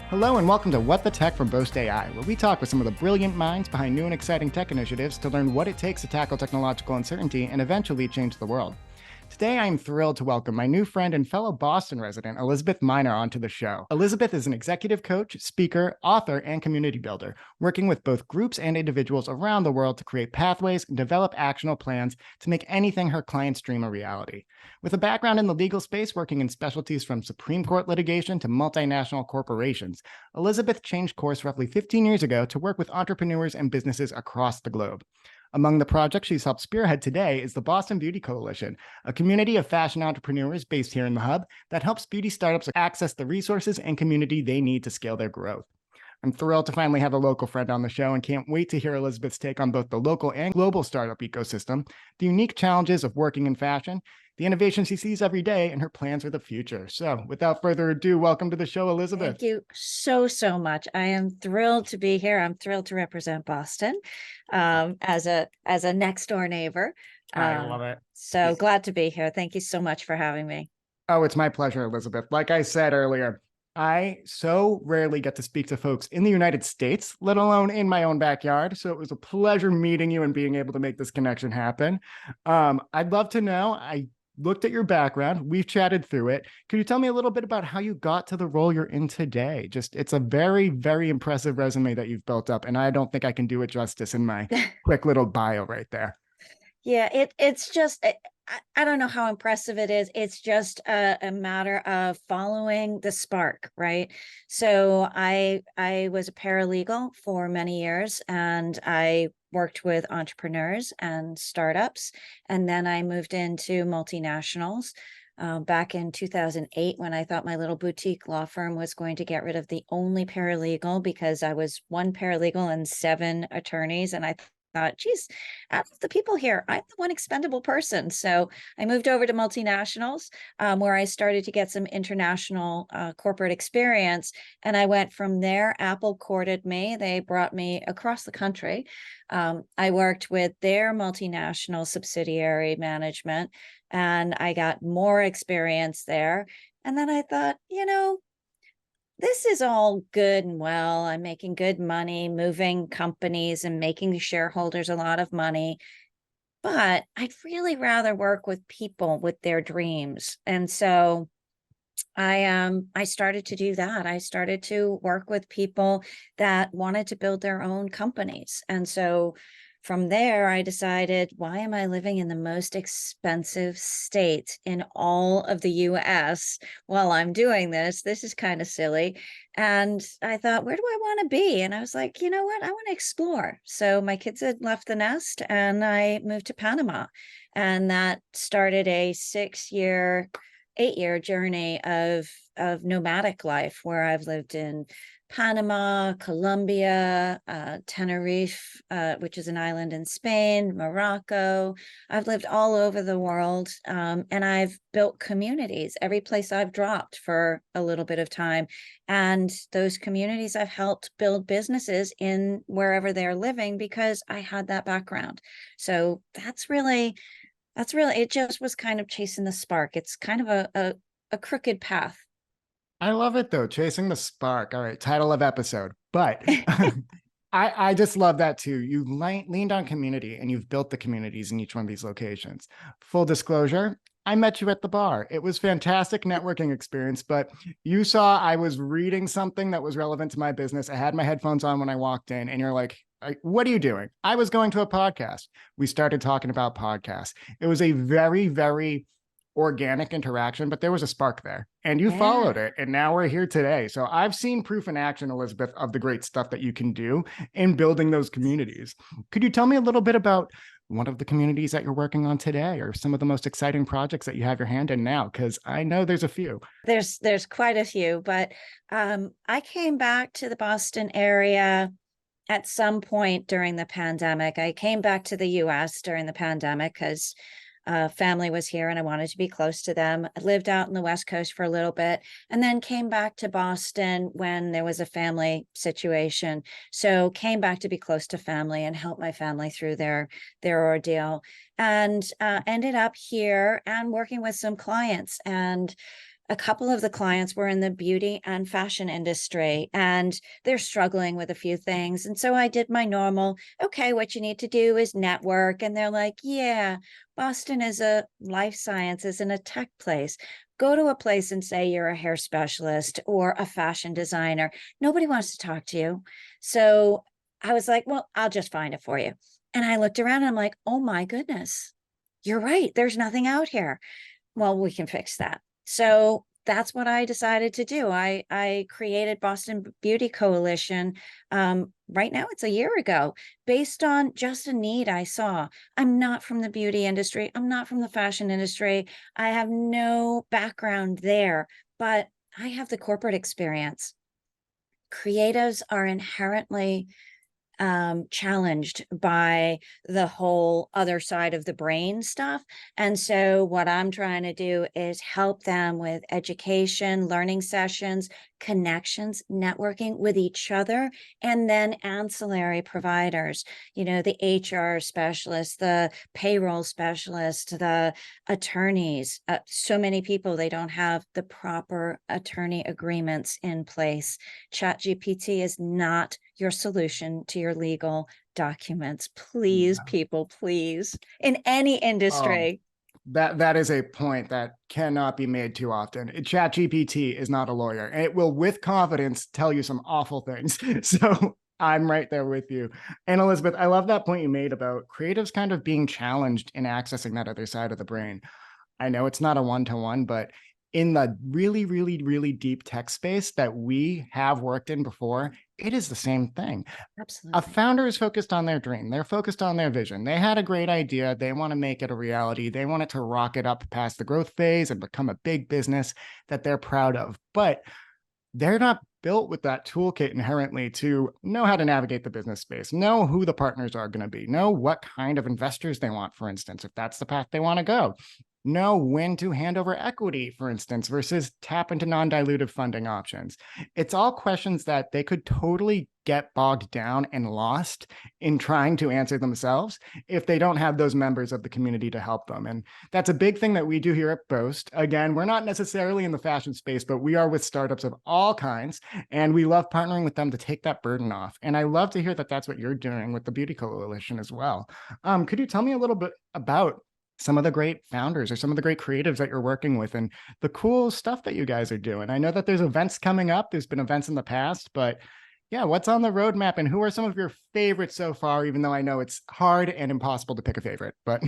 Hello and welcome to What the Tech from Boast AI, where we talk with some of the brilliant minds behind new and exciting tech initiatives to learn what it takes to tackle technological uncertainty and eventually change the world. Today, I am thrilled to welcome my new friend and fellow Boston resident, Elizabeth Miner, onto the show. Elizabeth is an executive coach, speaker, author, and community builder, working with both groups and individuals around the world to create pathways and develop actionable plans to make anything her clients dream a reality. With a background in the legal space, working in specialties from Supreme Court litigation to multinational corporations, Elizabeth changed course roughly 15 years ago to work with entrepreneurs and businesses across the globe. Among the projects she's helped spearhead today is the Boston Beauty Coalition, a community of fashion entrepreneurs based here in the Hub that helps beauty startups access the resources and community they need to scale their growth. I'm thrilled to finally have a local friend on the show and can't wait to hear Elizabeth's take on both the local and global startup ecosystem, the unique challenges of working in fashion, the innovation she sees every day, and her plans for the future. So without further ado, welcome to the show, Elizabeth. Thank you so much. I am thrilled to be here. I'm thrilled to represent Boston as a next door neighbor. I love it. So glad to be here. Thank you so much for having me. Oh, it's my pleasure, Elizabeth. Like I said earlier, I so rarely get to speak to folks in the United States, let alone in my own backyard. So it was a pleasure meeting you and being able to make this connection happen. I'd love to know, I looked at your background. We've chatted through it. Could you tell me a little bit about how you got to the role you're in today? It's a very, very impressive resume that you've built up. And I don't think I can do it justice in my quick little bio right there. Yeah, it's just, I don't know how impressive it is. It's just a matter of following the spark, right? So I was a paralegal for many years, and I worked with entrepreneurs and startups. And then I moved into multinationals back in 2008, when I thought my little boutique law firm was going to get rid of the only paralegal, because I was one paralegal and 7 attorneys. And I thought, geez, out of the people here, I'm the one expendable person. So I moved over to multinationals, where I started to get some international corporate experience. And I went from there. Apple courted me. They brought me across the country. I worked with their multinational subsidiary management, and I got more experience there. And then I thought, this is all good and well. I'm making good money, moving companies and making the shareholders a lot of money, but I'd really rather work with people with their dreams. And so I started to do that. I started to work with people that wanted to build their own companies. And so from there, I decided, why am I living in the most expensive state in all of the US while I'm doing this? This is kind of silly. And I thought, where do I want to be? And I was like, you know what? I want to explore. So my kids had left the nest, and I moved to Panama. And that started a 8-year journey of nomadic life, where I've lived in Panama, Colombia, Tenerife, which is an island in Spain, Morocco. I've lived all over the world, and I've built communities every place I've dropped for a little bit of time. And those communities, I've helped build businesses in wherever they're living, because I had that background. So that's really, it just was kind of chasing the spark. It's kind of a crooked path. I love it though, chasing the spark. All right, title of episode. But I just love that too. You leaned on community, and you've built the communities in each one of these locations. Full disclosure, I met you at the bar. It was fantastic networking experience, but you saw I was reading something that was relevant to my business. I had my headphones on when I walked in, and you're like, what are you doing? I was going to a podcast. We started talking about podcasts. It was a very, very organic interaction, but there was a spark there, and you followed it, and now we're here today. So I've seen proof in action, Elizabeth, of the great stuff that you can do in building those communities. Could you tell me a little bit about one of the communities that you're working on today, or some of the most exciting projects that you have your hand in now? Because I know there's a few. There's quite a few, but I came back to the Boston area at some point during the pandemic. I came back to the US during the pandemic because family was here and I wanted to be close to them. I lived out in the West Coast for a little bit, and then came back to Boston when there was a family situation. So came back to be close to family and help my family through their ordeal, and ended up here and working with some clients. And a couple of the clients were in the beauty and fashion industry, and they're struggling with a few things. And so I did my normal, okay, what you need to do is network. And they're like, yeah, Boston is a life sciences and a tech place. Go to a place and say you're a hair specialist or a fashion designer. Nobody wants to talk to you. So I was like, well, I'll just find it for you. And I looked around and I'm like, oh my goodness, you're right. There's nothing out here. Well, we can fix that. So that's what I decided to do. I created Boston Beauty Coalition. Right now, it's a year ago, based on just a need I saw. I'm not from the beauty industry. I'm not from the fashion industry. I have no background there, but I have the corporate experience. Creatives are inherently challenged by the whole other side of the brain stuff. And so what I'm trying to do is help them with education, learning sessions, connections, networking with each other, and then ancillary providers, the HR specialists, the payroll specialist, the attorneys. So many people, they don't have the proper attorney agreements in place. ChatGPT is not your solution to your legal documents. Please, Yeah. people, please, in any Um, industry. that is a point that cannot be made too often. ChatGPT is not a lawyer, and it will, with confidence, tell you some awful things. So I'm right there with you. And Elizabeth, I love that point you made about creatives kind of being challenged in accessing that other side of the brain. I know it's not a one-to-one, but in the really, really, really deep tech space that we have worked in before, it is the same thing. A Absolutely. founder is focused on their dream. They're focused on their vision. They had a great idea. They want to make it a reality. They want it to rocket up past the growth phase and become a big business that they're proud of. But they're not built with that toolkit inherently to know how to navigate the business space, know who the partners are going to be, know what kind of investors they want, for instance, if that's the path they want to go, know when to hand over equity, for instance, versus tap into non-dilutive funding options. It's all questions that they could totally get bogged down and lost in trying to answer themselves if they don't have those members of the community to help them. And that's a big thing that we do here at Boast. Again, we're not necessarily in the fashion space, but we are with startups of all kinds, and we love partnering with them to take that burden off. And I love to hear that that's what you're doing with the Beauty Coalition as well. Could you tell me a little bit about some of the great founders or some of the great creatives that you're working with and the cool stuff that you guys are doing? I know that there's events coming up. There's been events in the past, but yeah, what's on the roadmap and who are some of your favorites so far, even though I know it's hard and impossible to pick a favorite, but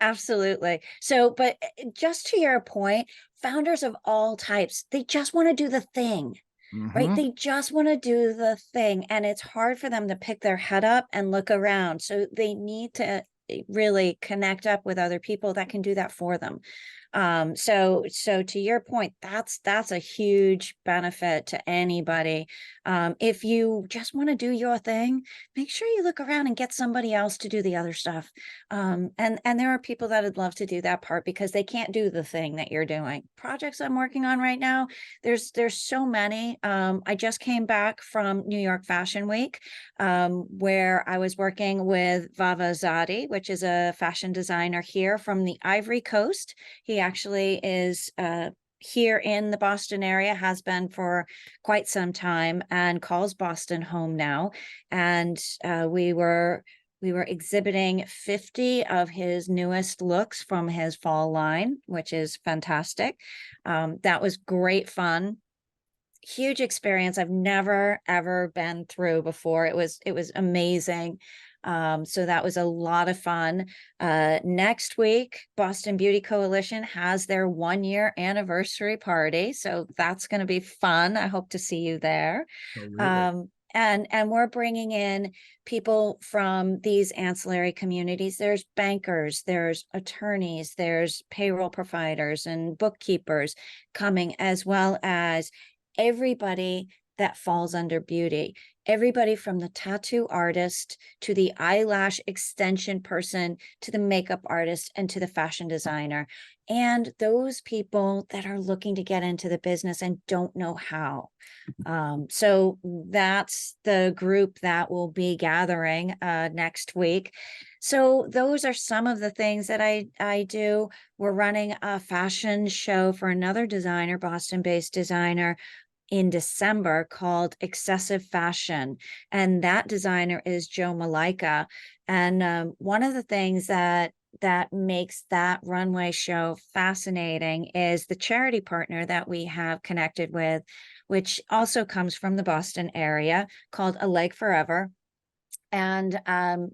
Absolutely. So, but just to your point, founders of all types, they just want to do the thing, right? mm-hmm. They just want to do the thing. And it's hard for them to pick their head up and look around. So they need to really connect up with other people that can do that for them. So to your point, that's a huge benefit to anybody. If you just want to do your thing, make sure you look around and get somebody else to do the other stuff. And there are people that would love to do that part because they can't do the thing that you're doing. Projects I'm working on right now, there's so many. I just came back from New York Fashion Week, where I was working with Vava Zadi, which is a fashion designer here from the Ivory Coast. He actually is here in the Boston area, has been for quite some time, and calls Boston home now. And we were exhibiting 50 of his newest looks from his fall line, which is fantastic. That was great fun. Huge experience I've never ever been through before. It was amazing. So that was a lot of fun. Next week, Boston Beauty Coalition has their 1 year anniversary party. So that's going to be fun. I hope to see you there. Absolutely. And we're bringing in people from these ancillary communities. There's bankers, there's attorneys, there's payroll providers and bookkeepers coming, as well as everybody that falls under beauty. Everybody from the tattoo artist to the eyelash extension person to the makeup artist and to the fashion designer. And those people that are looking to get into the business and don't know how. So that's the group that will be gathering next week. So those are some of the things that I do. We're running a fashion show for another designer, Boston-based designer, in December called Excessive Fashion. And that designer is Joe Malika. And one of the things that makes that runway show fascinating is the charity partner that we have connected with, which also comes from the Boston area, called A Leg Forever. And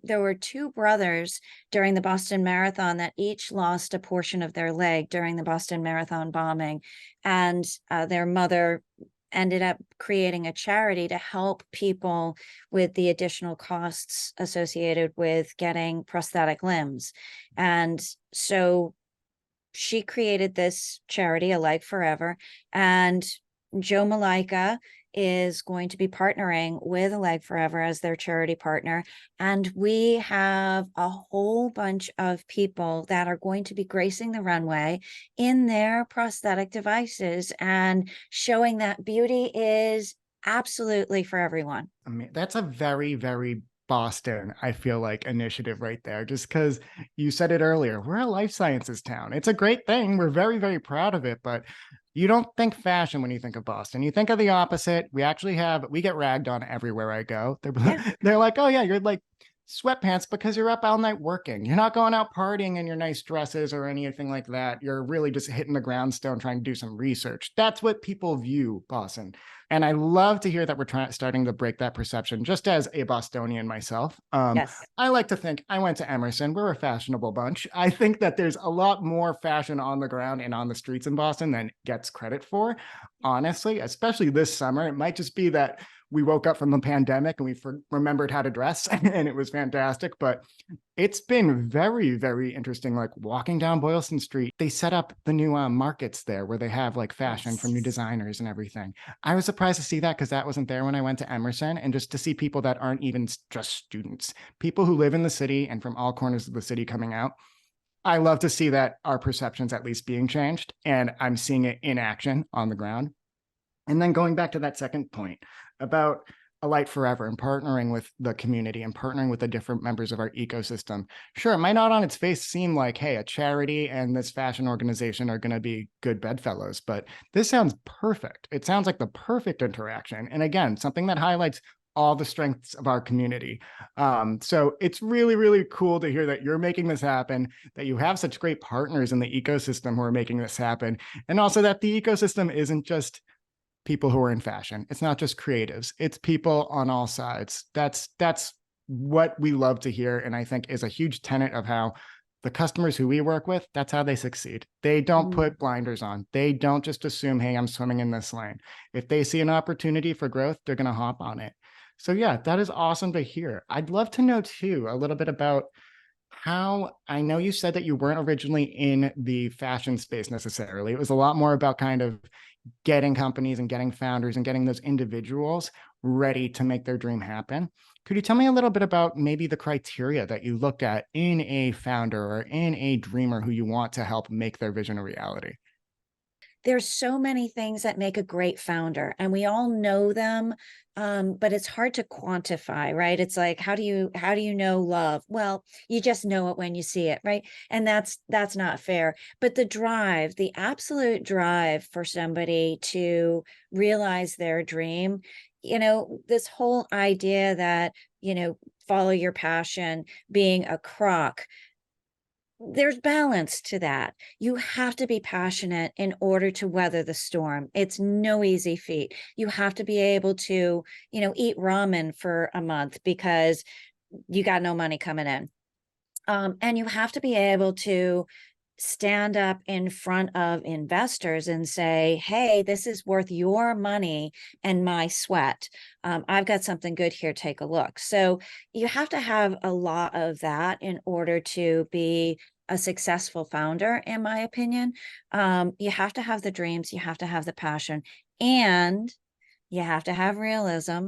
there were two brothers during the Boston Marathon that each lost a portion of their leg during the Boston Marathon bombing. And their mother ended up creating a charity to help people with the additional costs associated with getting prosthetic limbs. And so she created this charity, A Leg Forever, and Joe Malika is going to be partnering with A Leg Forever as their charity partner. And we have a whole bunch of people that are going to be gracing the runway in their prosthetic devices and showing that beauty is absolutely for everyone. I mean, that's a very, very Boston, I feel like, initiative right there. Just because you said it earlier, we're a life sciences town. It's a great thing. We're very, very proud of it. But you don't think fashion when you think of Boston. You think of the opposite. We get ragged on everywhere I go. Yeah. They're like, oh, yeah, you're like sweatpants because you're up all night working. You're not going out partying in your nice dresses or anything like that. You're really just hitting the groundstone trying to do some research. That's what people view Boston. And I love to hear that we're starting to break that perception, just as a Bostonian myself. Yes. I like to think I went to Emerson. We're a fashionable bunch. I think that there's a lot more fashion on the ground and on the streets in Boston than gets credit for, honestly, especially this summer. It might just be that we woke up from the pandemic and we remembered how to dress and it was fantastic. But it's been very, very interesting. Like walking down Boylston Street, they set up the new markets there where they have like fashion from new Yes. designers and everything. I was surprised to see that because that wasn't there when I went to Emerson, and just to see people that aren't even just students, people who live in the city and from all corners of the city coming out. I love to see that our perceptions at least being changed, and I'm seeing it in action on the ground. And then going back to that second point about a light forever and partnering with the community and partnering with the different members of our ecosystem. Sure, it might not on its face seem like, hey, a charity and this fashion organization are going to be good bedfellows, but this sounds perfect. It sounds like the perfect interaction. And again, something that highlights all the strengths of our community. So it's really, really cool to hear that you're making this happen, that you have such great partners in the ecosystem who are making this happen, and also that the ecosystem isn't just people who are in fashion. It's not just creatives. It's people on all sides. That's what we love to hear, and I think is a huge tenet of how the customers who we work with, that's how they succeed. They don't Mm. put blinders on. They don't just assume, hey, I'm swimming in this lane. If they see an opportunity for growth, they're going to hop on it. So yeah, that is awesome to hear. I'd love to know too a little bit about how I know you said that you weren't originally in the fashion space necessarily. It was a lot more about kind of getting companies and getting founders and getting those individuals ready to make their dream happen. Could you tell me a little bit about maybe the criteria that you look at in a founder or in a dreamer who you want to help make their vision a reality? There's so many things that make a great founder, and we all know them, but it's hard to quantify, right? It's like, how do you know love? Well, you just know it when you see it, right? And that's not fair. But the drive, the absolute drive for somebody to realize their dream, this whole idea that, follow your passion, being a crock, there's balance to that. You have to be passionate in order to weather the storm. It's no easy feat. You have to be able to, eat ramen for a month because you got no money coming in. And you have to be able to stand up in front of investors and say, hey, this is worth your money and my sweat. I've got something good here. Take a look. So you have to have a lot of that in order to be a successful founder, in my opinion. You have to have the dreams, you have to have the passion, and you have to have realism.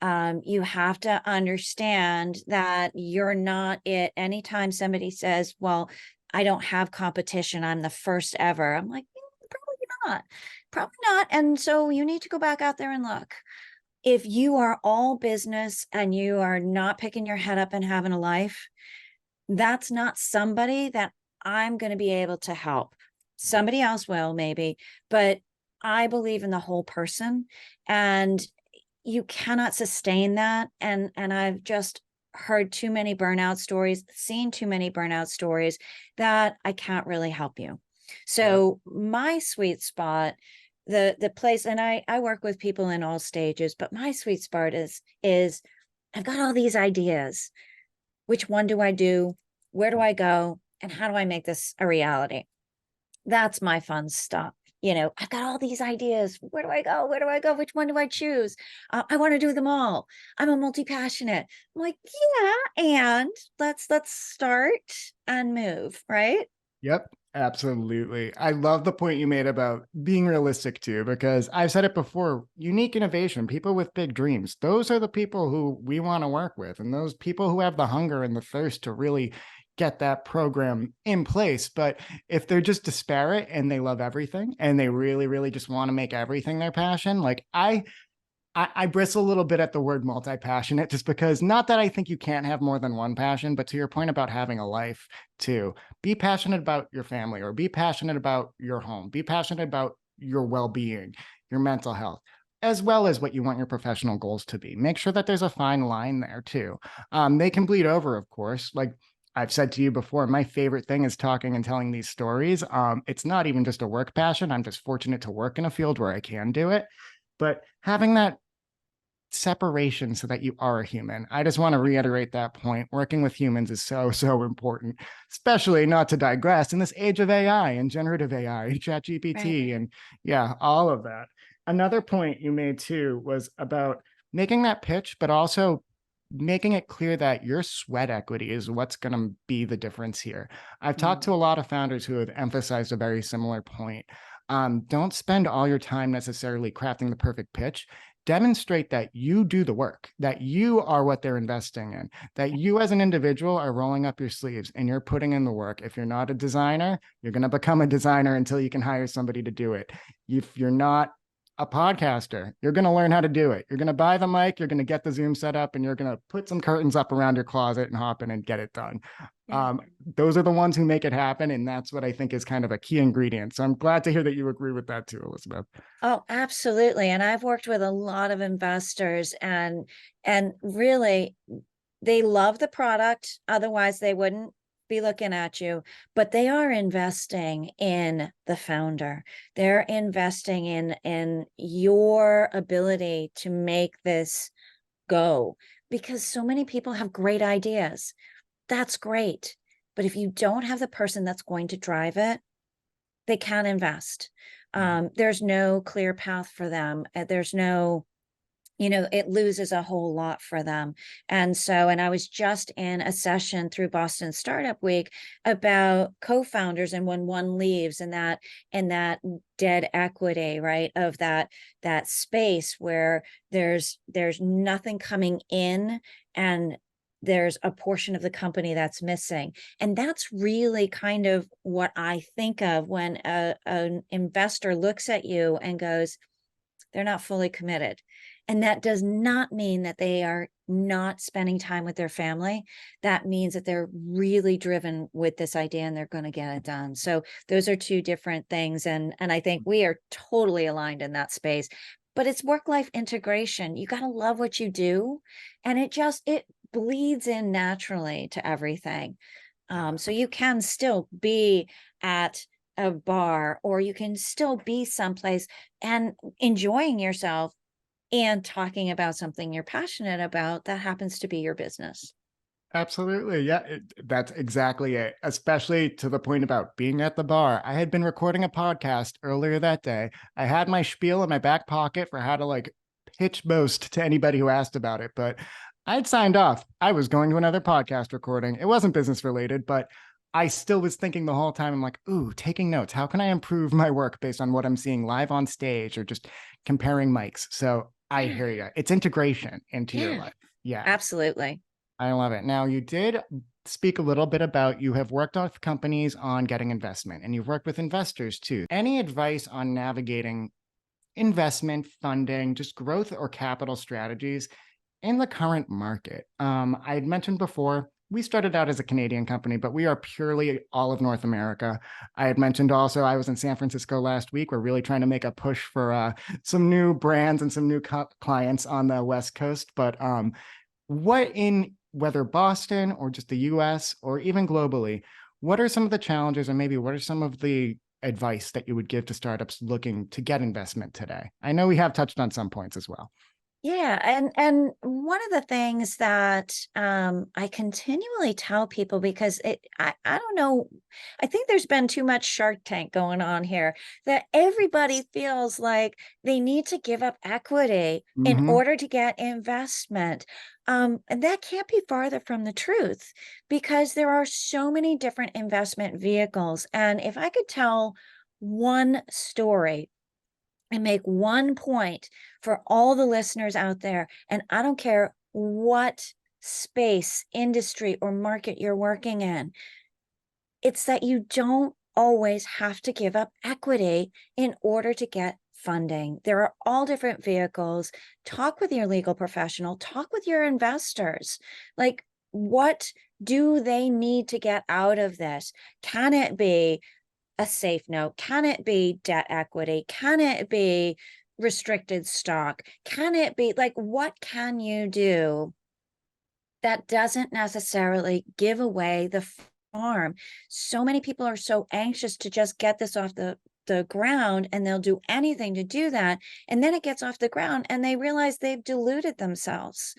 You have to understand that you're not it. Anytime somebody says, well, I don't have competition, I'm the first ever. I'm like, probably not. Probably not. And so you need to go back out there and look. If you are all business and you are not picking your head up and having a life, that's not somebody that I'm going to be able to help. Somebody else will, maybe, but I believe in the whole person, and you cannot sustain that. And I've just heard too many burnout stories, seen too many burnout stories, that I can't really help you. Yep. So my sweet spot, the place, and I work with people in all stages, but my sweet spot is I've got all these ideas. Which one do I do? Where do I go? And how do I make this a reality? That's my fun stuff. I've got all these ideas. Where do I go? Where do I go? Which one do I choose? I want to do them all. I'm a multi-passionate. I'm like, yeah, and let's start and move, right? Yep, absolutely. I love the point you made about being realistic too, because I've said it before, unique innovation, people with big dreams, those are the people who we want to work with. And those people who have the hunger and the thirst to really get that program in place. But if they're just disparate and they love everything and they really, really just want to make everything their passion, like I bristle a little bit at the word multi-passionate, just because, not that I think you can't have more than one passion, but to your point about having a life too, be passionate about your family, or be passionate about your home, be passionate about your well-being, your mental health, as well as what you want your professional goals to be. Make sure that there's a fine line there too. They can bleed over, of course. Like I've said to you before, my favorite thing is talking and telling these stories. It's not even just a work passion. I'm just fortunate to work in a field where I can do it. But having that separation so that you are a human. I just want to reiterate that point. Working with humans is so, so important, especially, not to digress, in this age of AI and generative AI, Right. ChatGPT, and yeah, all of that. Another point you made too was about making that pitch, but also making it clear that your sweat equity is what's going to be the difference here. I've talked Mm. to a lot of founders who have emphasized a very similar point. Don't spend all your time necessarily crafting the perfect pitch. Demonstrate that you do the work, that you are what they're investing in, that you as an individual are rolling up your sleeves and you're putting in the work. If you're not a designer, you're going to become a designer until you can hire somebody to do it. If you're not a podcaster, you're going to learn how to do it. You're going to buy the mic, you're going to get the Zoom set up, and you're going to put some curtains up around your closet and hop in and get it done. Yeah. Um, those are the ones who make it happen. And that's what I think is kind of a key ingredient. So I'm glad to hear that you agree with that too, Elizabeth. Oh, absolutely. And I've worked with a lot of investors, and really they love the product, otherwise they wouldn't be looking at you, but they are investing in the founder. They're investing in your ability to make this go, because so many people have great ideas. That's great. But if you don't have the person that's going to drive it, they can't invest. There's no clear path for them. There's no, it loses a whole lot for them. And I was just in a session through Boston Startup Week about co-founders, and when one leaves, and that dead equity, right, of that space where there's nothing coming in, and there's a portion of the company that's missing. And that's really kind of what I think of when an investor looks at you and goes, they're not fully committed. And that does not mean that they are not spending time with their family. That means that they're really driven with this idea and they're going to get it done. So those are two different things. And I think we are totally aligned in that space. But it's work-life integration. You got to love what you do. And it bleeds in naturally to everything. So you can still be at a bar, or you can still be someplace and enjoying yourself and talking about something you're passionate about that happens to be your business. Absolutely. Yeah, that's exactly it. Especially to the point about being at the bar. I had been recording a podcast earlier that day. I had my spiel in my back pocket for how to like pitch boast to anybody who asked about it, but I'd signed off. I was going to another podcast recording. It wasn't business related, but I still was thinking the whole time, I'm like, ooh, taking notes. How can I improve my work based on what I'm seeing live on stage or just comparing mics? So I Yeah. hear you. It's integration into your Yeah, life. Yeah. absolutely. I love it. Now, you did speak a little bit about you have worked with companies on getting investment and you've worked with investors too. Any advice on navigating investment, funding, just growth or capital strategies in the current market? I had mentioned before, we started out as a Canadian company, but we are purely all of North America. I had mentioned also I was in San Francisco last week. We're really trying to make a push for some new brands and some new clients on the West Coast. But what in whether Boston or just the US or even globally, what are some of the challenges and maybe what are some of the advice that you would give to startups looking to get investment today? I know we have touched on some points as well. Yeah, and one of the things that I continually tell people because I don't know, I think there's been too much Shark Tank going on here that everybody feels like they need to give up equity in Mm-hmm. order to get investment. And that can't be farther from the truth because there are so many different investment vehicles. And if I could tell one story and make one point for all the listeners out there. And I don't care what space, industry, or market you're working in, it's that you don't always have to give up equity in order to get funding. There are all different vehicles. Talk with your legal professional, talk with your investors. Like, what do they need to get out of this? Can it be a safe note? Can it be debt equity? Can it be restricted stock? Can it be like, what can you do that doesn't necessarily give away the farm? So many people are so anxious to just get this off the ground and they'll do anything to do that. And then it gets off the ground and they realize they've deluded themselves.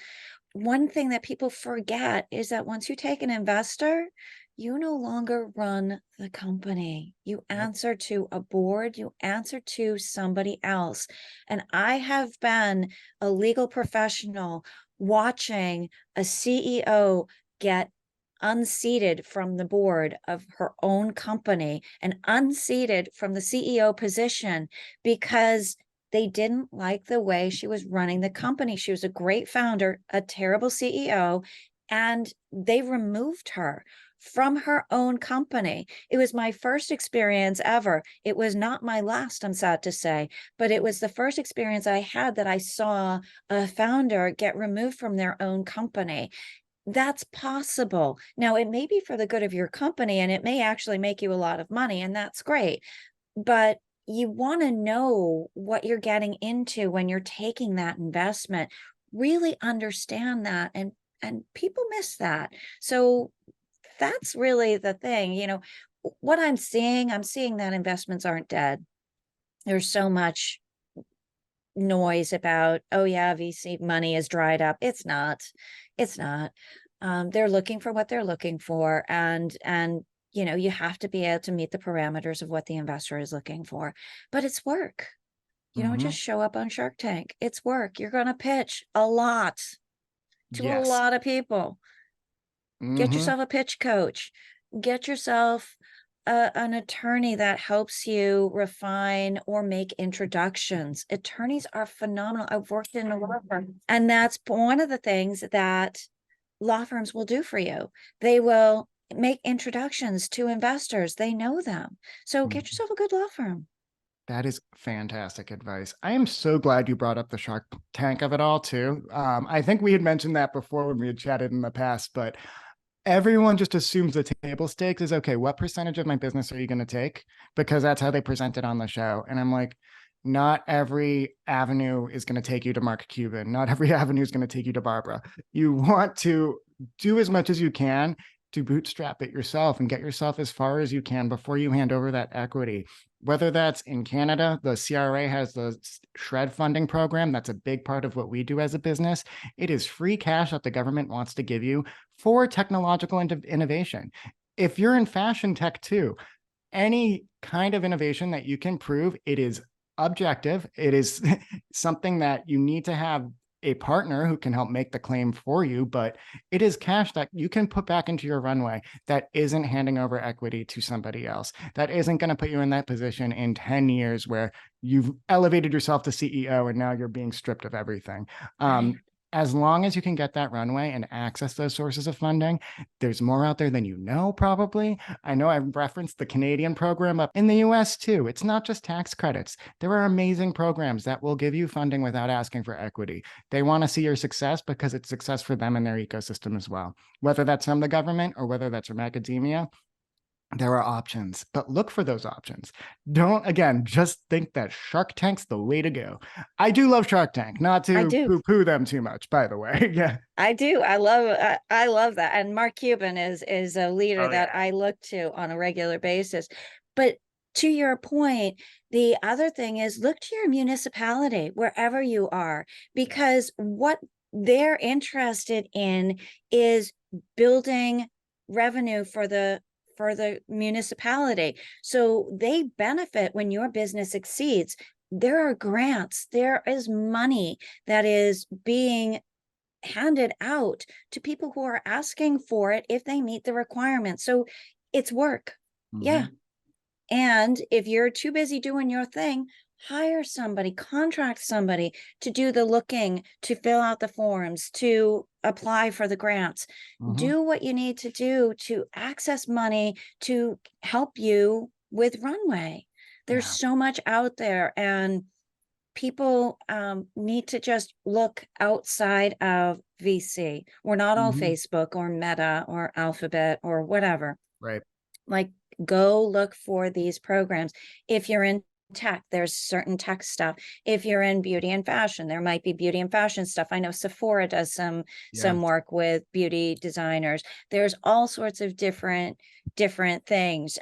One thing that people forget is that once you take an investor, you no longer run the company. You Yep. answer to a board, you answer to somebody else. And I have been a legal professional watching a CEO get unseated from the board of her own company and unseated from the CEO position because they didn't like the way she was running the company. She was a great founder, a terrible CEO, and they removed her from her own company. It was my first experience ever. It was not my last, I'm sad to say, but it was the first experience I had that I saw a founder get removed from their own company. That's possible. Now, it may be for the good of your company and it may actually make you a lot of money, and that's great. But you want to know what you're getting into when you're taking that investment. Really understand that, and people miss that. So that's really the thing. What I'm seeing that investments aren't dead. There's so much noise about, oh yeah, VC money is dried up. It's not. They're looking for what they're looking for, and you have to be able to meet the parameters of what the investor is looking for. But it's work. You don't Mm-hmm. just show up on Shark Tank. It's work. You're going to pitch a lot to a Yes. lot of people. Get Mm-hmm. yourself a pitch coach. Get yourself an attorney that helps you refine or make introductions. Attorneys are phenomenal. I've worked in a law firm, and that's one of the things that law firms will do for you. They will make introductions to investors. They know them. So get yourself a good law firm. That is fantastic advice. I am so glad you brought up the Shark Tank of it all, too. I think we had mentioned that before when we had chatted in the past, but everyone just assumes the table stakes is okay. What percentage of my business are you going to take? Because that's how they present it on the show. And I'm like, not every avenue is going to take you to Mark Cuban. Not every avenue is going to take you to Barbara. You want to do as much as you can to bootstrap it yourself and get yourself as far as you can before you hand over that equity. Whether that's in Canada, the CRA has the SHRED funding program. That's a big part of what we do as a business. It is free cash that the government wants to give you for technological innovation. If you're in fashion tech too, any kind of innovation that you can prove it is objective, it is something that you need to have a partner who can help make the claim for you, but it is cash that you can put back into your runway that isn't handing over equity to somebody else. That isn't going to put you in that position in 10 years where you've elevated yourself to CEO and now you're being stripped of everything. Right. as long as you can get that runway and access those sources of funding, there's more out there than you know, probably. I know I referenced the Canadian program up in the US too. It's not just tax credits. There are amazing programs that will give you funding without asking for equity. They want to see your success because it's success for them and their ecosystem as well. Whether that's from the government or whether that's from academia, there are options, but look for those options. Don't, again, just think that Shark Tank's the way to go. I do love Shark Tank, not I to do. poo-poo them too much, by the way. Yeah. I do. I love that. And Mark Cuban is a leader Oh, that yeah. I look to on a regular basis. But to your point, the other thing is look to your municipality wherever you are, because what they're interested in is building revenue for the municipality. So they benefit when your business succeeds. There are grants, there is money that is being handed out to people who are asking for it if they meet the requirements. So it's work. Yeah. Mhm. And if you're too busy doing your thing, hire somebody, contract somebody to do the looking, to fill out the forms, to apply for the grants. Mhm. Do what you need to do to access money to help you with runway. There's Yeah. so much out there, and people need to just look outside of VC. We're not all Mhm. Facebook or Meta or Alphabet or whatever. Right. Like, go look for these programs. If you're in tech, there's certain tech stuff. If you're in beauty and fashion, there might be beauty and fashion stuff. I know Sephora does Yes. some work with beauty designers. There's all sorts of different things.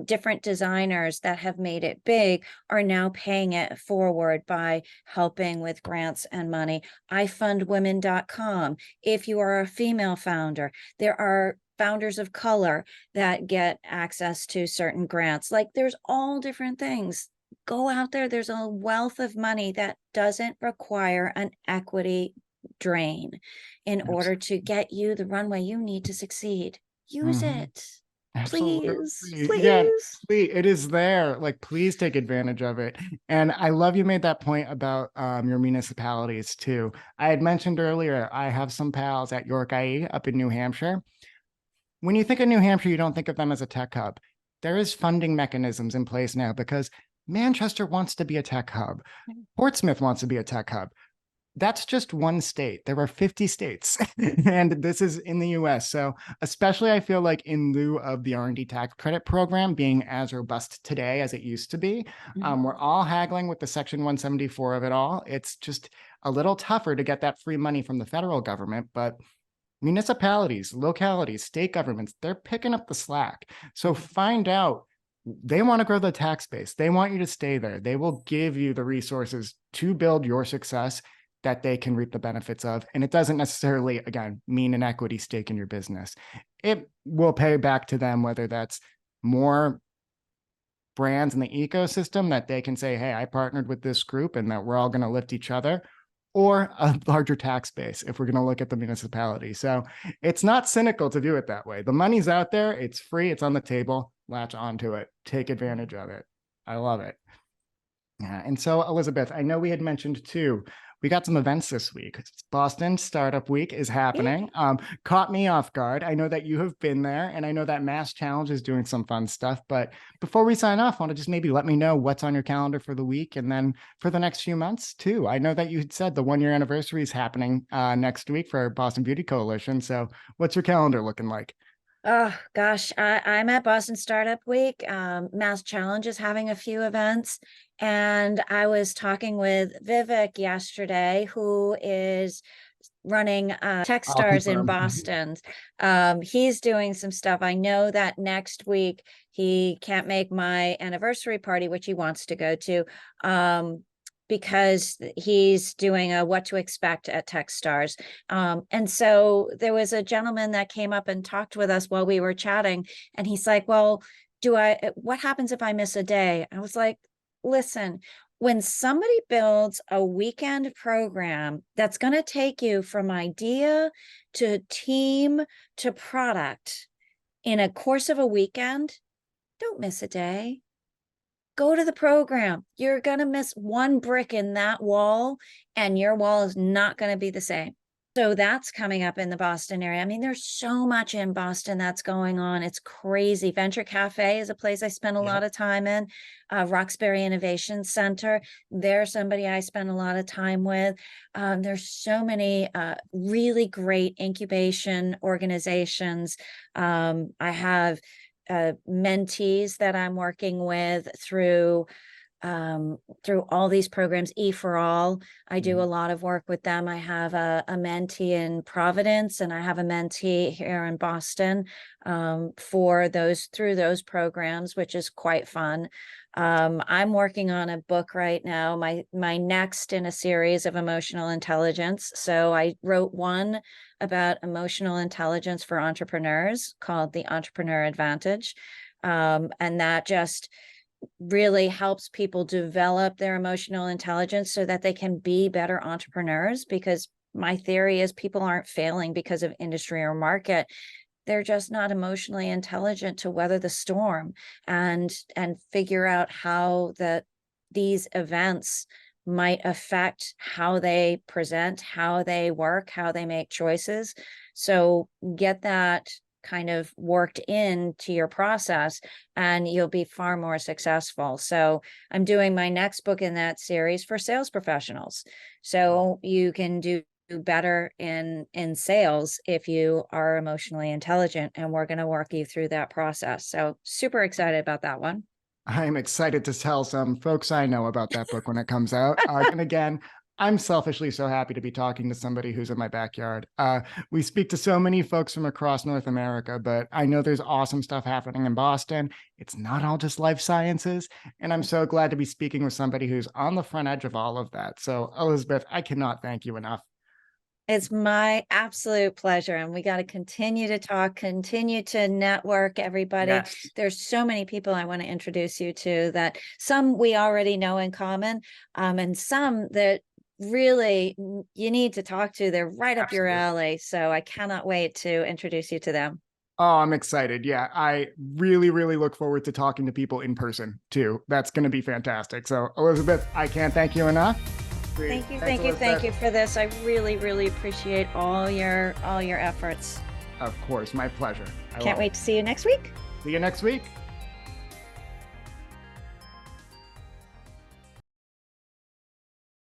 Different designers that have made it big are now paying it forward by helping with grants and money. ifundwomen.com. If you are a female founder, there are founders of color that get access to certain grants. Like, there's all different things. Go out there. There's a wealth of money that doesn't require an equity drain in order to get you the runway you need to succeed. Use Mhm. it. Please, Absolutely. Yeah, please. please, it is there. Like, please take advantage of it. And I love you made that point about your municipalities too. I had mentioned earlier, I have some pals at York IE up in New Hampshire. When you think of New Hampshire, you don't think of them as a tech hub. There is funding mechanisms in place now because Manchester wants to be a tech hub. Portsmouth wants to be a tech hub. That's just one state. There are 50 states, and this is in the US. So especially I feel like in lieu of the R&D tax credit program being as robust today as it used to be, Mhm. we're all haggling with the Section 174 of it all. It's just a little tougher to get that free money from the federal government, but municipalities, localities, state governments, they're picking up the slack. So find out, they want to grow the tax base. They want you to stay there. They will give you the resources to build your success that they can reap the benefits of. And it doesn't necessarily, again, mean an equity stake in your business. It will pay back to them, whether that's more brands in the ecosystem that they can say, hey, I partnered with this group and that we're all going to lift each other, or a larger tax base if we're going to look at the municipality. So it's not cynical to view it that way. The money's out there, it's free, it's on the table. Latch onto it, take advantage of it. I love it. Yeah. And so, Elizabeth, I know we had mentioned too, we got some events this week. Boston Startup Week is happening. Caught me off guard. I know that you have been there, and I know that Mass Challenge is doing some fun stuff. But before we sign off, I want to just maybe let me know what's on your calendar for the week and then for the next few months too. I know that you had said the 1 year anniversary is happening next week for Boston Beauty Coalition. So, what's your calendar looking like? Oh gosh, I'm at Boston Startup Week. Mass Challenge is having a few events, and I was talking with Vivek yesterday, who is running I'll Techstars in confirm. Boston. He's doing some stuff. I know that next week he can't make my anniversary party, which he wants to go to. Because he's doing a what to expect at Techstars. And so there was a gentleman that came up and talked with us while we were chatting, and he's like, well, what happens if I miss a day? I was like, listen, when somebody builds a weekend program that's going to take you from idea to team to product in a course of a weekend, don't miss a day. Go to the program. You're going to miss one brick in that wall, and your wall is not going to be the same. So that's coming up in the Boston area. I mean, there's so much in Boston that's going on. It's crazy. Venture Cafe is a place I spend a Yeah. lot of time in. Roxbury Innovation Center. They're somebody I spend a lot of time with. There's so many really great incubation organizations. I have mentees that I'm working with through all these programs. E for All, I do a Mhm. lot of work with them. I have a mentee in Providence, and I have a mentee here in Boston for those through those programs, which is quite fun. I'm working on a book right now, my next in a series of emotional intelligence. So I wrote one about emotional intelligence for entrepreneurs called The Entrepreneur Advantage. And that just really helps people develop their emotional intelligence so that they can be better entrepreneurs. Because my theory is people aren't failing because of industry or market. They're just not emotionally intelligent to weather the storm and figure out how these events might affect how they present, how they work, how they make choices. So get that kind of worked into your process and you'll be far more successful. So I'm doing my next book in that series for sales professionals. So you can do better in sales if you are emotionally intelligent, and we're going to work you through that process. So super excited about that one. I'm excited to tell some folks I know about that book when it comes out. And again, I'm selfishly so happy to be talking to somebody who's in my backyard. We speak to so many folks from across North America, but I know there's awesome stuff happening in Boston. It's not all just life sciences. And I'm so glad to be speaking with somebody who's on the front edge of all of that. So, Elizabeth, I cannot thank you enough. It's my absolute pleasure. And we got to continue to talk, continue to network, everybody. Yes. There's so many people I want to introduce you to, that some we already know in common, and some that really you need to talk to. They're right up your Absolutely. alley. So I cannot wait to introduce you to them. Oh, I'm excited. Yeah, I really, really look forward to talking to people in person too. That's going to be fantastic. So, Elizabeth, I can't thank you enough. Sweet. Thank you, Thanks, thank you, thank Elizabeth. you for this. I really, really appreciate all your efforts. Of course, my pleasure. I Can't will wait to see you next week. see you next week.